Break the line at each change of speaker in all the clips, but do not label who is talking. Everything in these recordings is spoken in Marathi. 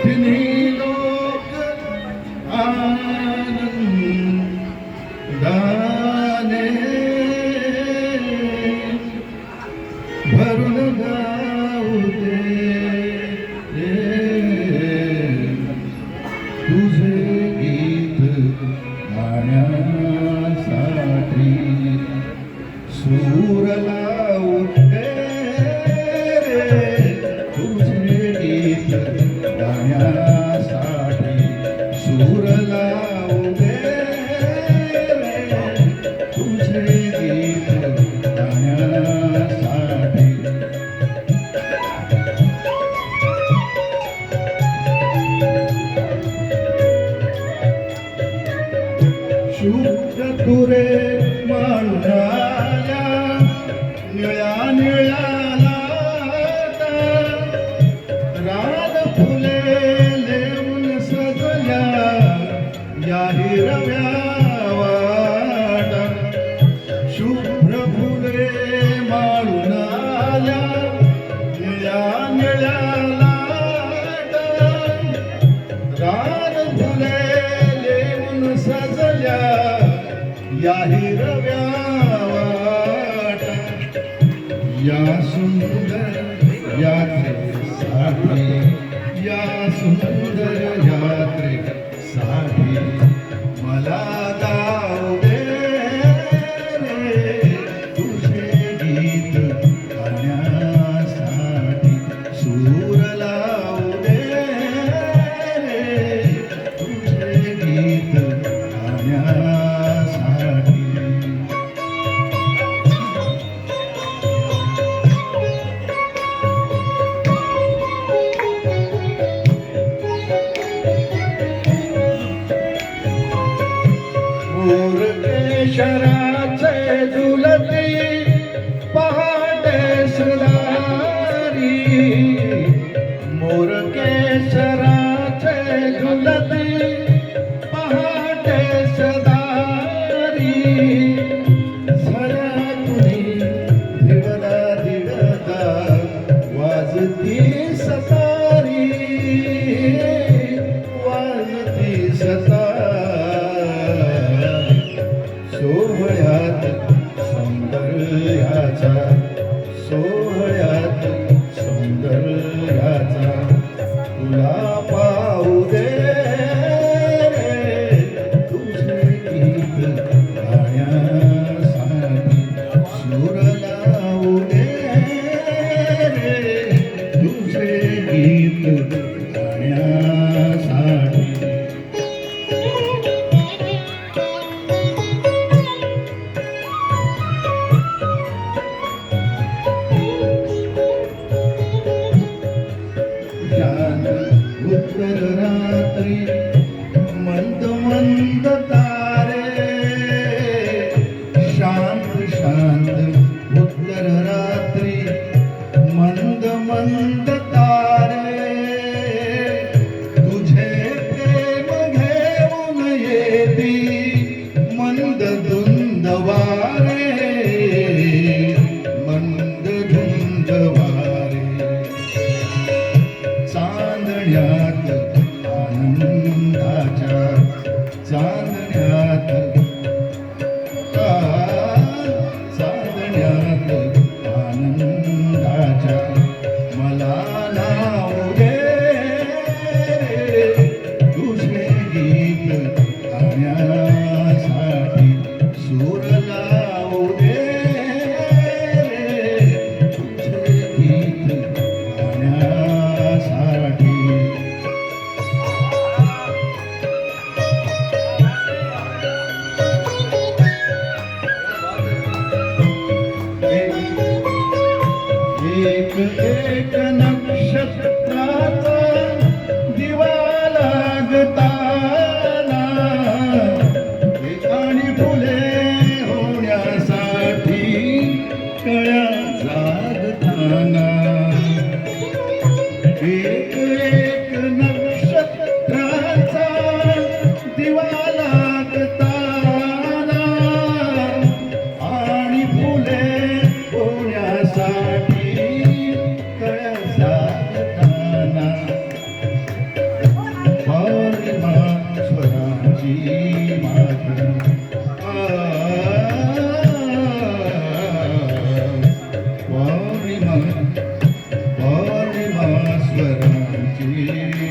तिन्ही लोक आनंदाने भरून गाऊ दे तुझे गीत गाण्यासाठी सूर लावू दे तुझे गीत गाण्यासाठी सूर लावू दे तुझे गीत गाण्यासाठी शुद्ध तुरे माळुराया निळ्या निळ्या लाटा राध फुले लेऊन सजल्या या हिरव्या वाटा शुभ्र फुले माळून आल्या निळ्या निळ्या लाटा राध फुले लेऊन सजल्या या हिरव्या वाटा या सुंदर यात्रेसाठी या सुंदर यात्रेसाठी मला गाऊ दे तुझे गीत गाण्यासाठी सूर लावू दे तुझे गीत गाण्यासाठी मोरकेशराचे झुलती पहाटे सदारी मोरकेशराचे झुलती पहाटे सदारी झऱ्यातुनी धिडता धिडता वाजती सतारी वाजती सतारी सोहळ्यात सौंदर्याचा सोहळ्यात सौंदर्याचा तुला पाहू दे तुझे गीत गाण्यासाठी सूर लावू दे तुझे गीत गाण्यासाठी उत्तर रात्री मंद मंद तारे शांत शांत उत्तर रात्री मंद मंद तारे तुझे प्रेम घेऊन येती मंद धुंद वारे मंद धुंद वारे चांदण्यात आनंदाच्या चांदण्यात चांदण्यात आनंदाच्या मला लावू दे तुझे गीत गाण्यासाठी सूर लावू दे तुझे गीत गाण्यासाठी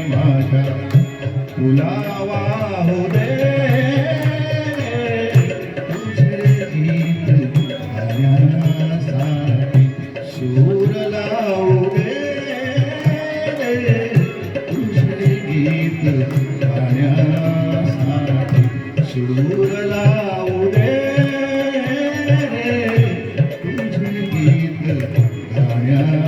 माझ्या तुला वाहू दे तुझे गीत गाण्यासाठी सूर लावू दे तुझे गीत गाण्यासाठी सूर लावू दे तुझे गीत गाण्यासाठी